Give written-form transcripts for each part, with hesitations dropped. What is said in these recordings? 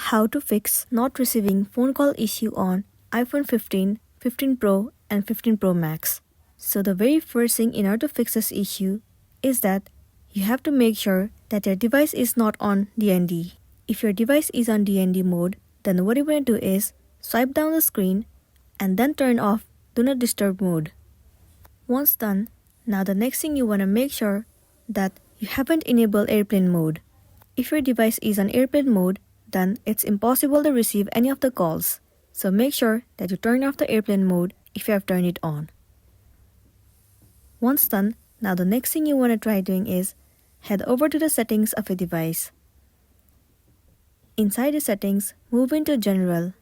How to fix not receiving phone call issue on iPhone 15, 15 Pro and 15 Pro Max. So the very first thing in order to fix this issue is that you have to make sure that your device is not on DND. If your device is on DND mode, then what you want to do is swipe down the screen and then turn off Do Not Disturb mode. Once done, now the next thing you want to make sure that you haven't enabled airplane mode. If your device is on airplane mode, then it's impossible to receive any of the calls. So make sure that you turn off the airplane mode if you have turned it on. Once done, now the next thing you want to try doing is head over to the settings of your device. Inside the settings, move into General.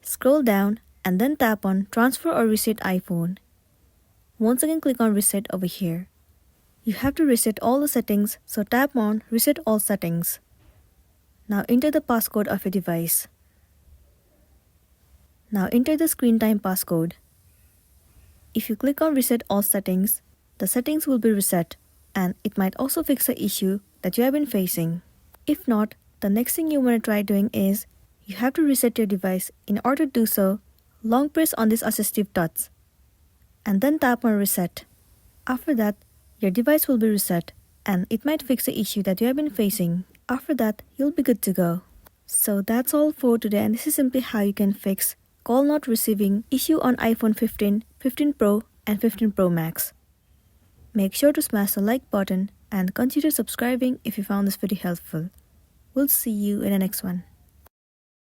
Scroll down and then tap on Transfer or Reset iPhone. Once again click on Reset over here. You have to reset all the settings, so tap on Reset All Settings. Now enter the passcode of your device. Now enter the screen time passcode. If you click on Reset All Settings, the settings will be reset and it might also fix the issue that you have been facing. If not, the next thing you want to try doing is you have to reset your device. In order to do so, long press on these assistive dots and then tap on Reset. After that, your device will be reset and it might fix the issue that you have been facing. After that, you'll be good to go. So that's all for today, and this is simply how you can fix call not receiving issue on iPhone 15, 15 Pro and 15 Pro Max. Make sure to smash the like button and consider subscribing if you found this video helpful. We'll see you in the next one.